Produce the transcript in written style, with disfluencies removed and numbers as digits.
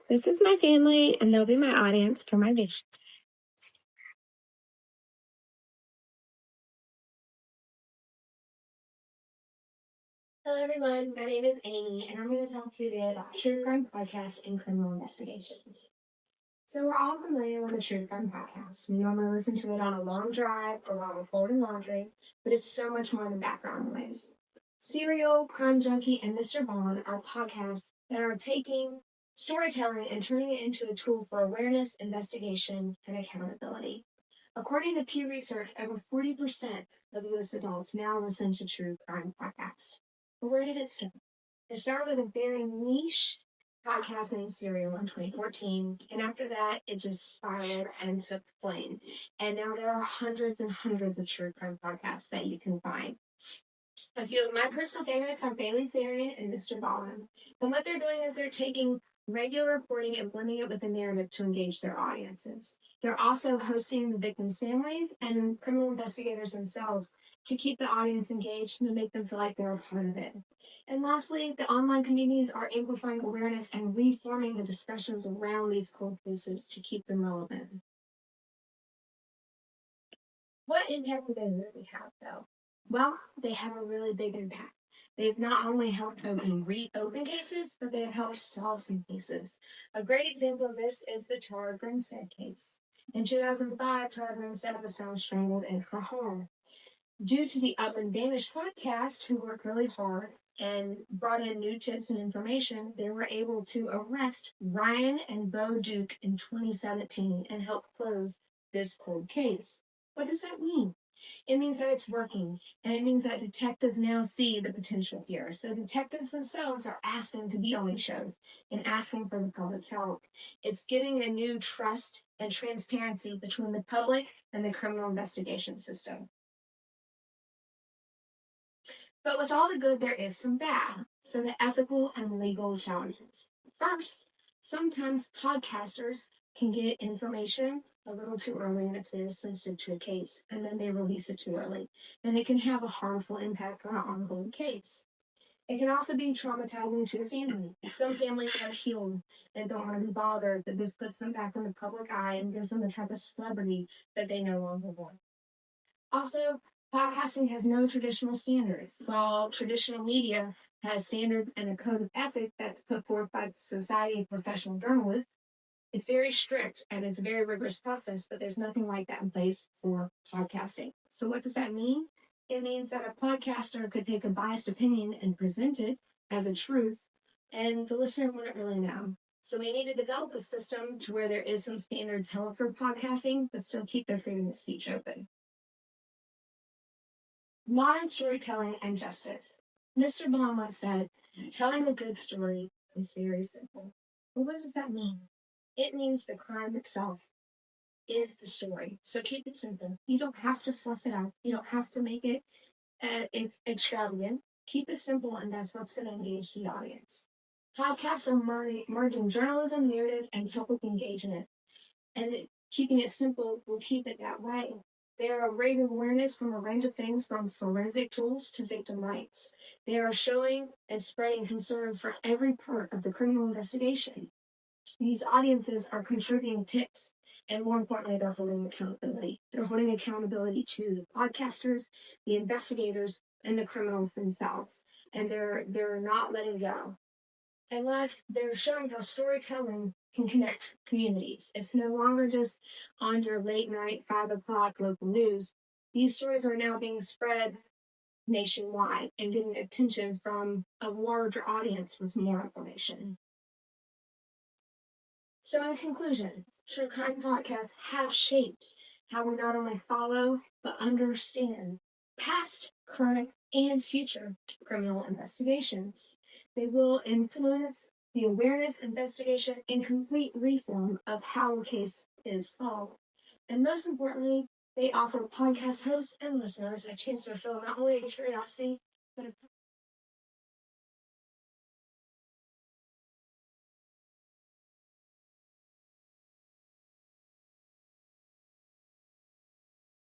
This is my family, and they'll be my audience for my video. Hello, everyone. My name is Amy, and I'm going to talk to you today about true crime podcasts and criminal investigations. So we're all familiar with a true crime podcast. We normally listen to it on a long drive or while we're folding laundry, but it's so much more than background noise. Serial, Crime Junkie, and Mr. Bond are podcasts that are taking storytelling and turning it into a tool for awareness, investigation, and accountability. According to Pew Research, over 40% of U.S. adults now listen to true crime podcasts. But where did it start? It started with a very niche podcast named Serial in 2014, and after that, it just spiraled and took flame. And now there are hundreds and hundreds of true crime podcasts that you can find. A few of my personal favorites are Bailey's Arian and Mr. Ballin. And what they're doing is they're taking regular reporting and blending it with a narrative to engage their audiences. They're also hosting the victims' families and criminal investigators themselves to keep the audience engaged and to make them feel like they're a part of it. And lastly, the online communities are amplifying awareness and reforming the discussions around these cold cases to keep them relevant. What impact do they really have, though? Well, they have a really big impact. They've not only helped reopen cases, but they have helped solve some cases. A great example of this is the Tara Grinstead case. In 2005, Tara Grinstead was found strangled in her home. Due to the Up and Vanished podcast, who worked really hard and brought in new tips and information, they were able to arrest Ryan and Bo Duke in 2017 and help close this cold case. What does that mean? It means that it's working, and it means that detectives now see the potential here. So detectives themselves are asking to be on these shows and asking for the public's help. It's giving a new trust and transparency between the public and the criminal investigation system. But with all the good, there is some bad. So the ethical and legal challenges. First, sometimes podcasters can get information a little too early and it's very sensitive to a case, and then they release it too early. And it can have a harmful impact on an ongoing case. It can also be traumatizing to the family. Some families are healed and don't want to be bothered, but this puts them back in the public eye and gives them the type of celebrity that they no longer want. Also, podcasting has no traditional standards. While traditional media has standards and a code of ethics that's put forth by the Society of Professional Journalists, it's very strict and it's a very rigorous process, but there's nothing like that in place for podcasting. So what does that mean? It means that a podcaster could take a biased opinion and present it as a truth, and the listener wouldn't really know. So we need to develop a system to where there is some standards held for podcasting, but still keep their freedom of speech open. Modern storytelling and justice. Mr. Bond once said, telling a good story is very simple. But what does that mean? It means the crime itself is the story. So keep it simple. You don't have to fluff it up. You don't have to make it extravagant. Keep it simple, and that's what's going to engage the audience. Podcasts are merging journalism, narrative, and public engagement. And keeping it simple will keep it that way. They are raising awareness from a range of things from forensic tools to victim rights. They are showing and spreading concern for every part of the criminal investigation. These audiences are contributing tips, and more importantly, they're holding accountability. They're holding accountability to the podcasters, the investigators, and the criminals themselves. And they're not letting go. And last, they're showing how storytelling can connect communities. It's no longer just on your late night, 5 o'clock local news. These stories are now being spread nationwide and getting attention from a larger audience with more information. So in conclusion, true crime podcasts have shaped how we not only follow, but understand past, current, and future criminal investigations. They will influence the awareness, investigation, and complete reform of how a case is solved. And most importantly, they offer podcast hosts and listeners a chance to fill not only a curiosity, but a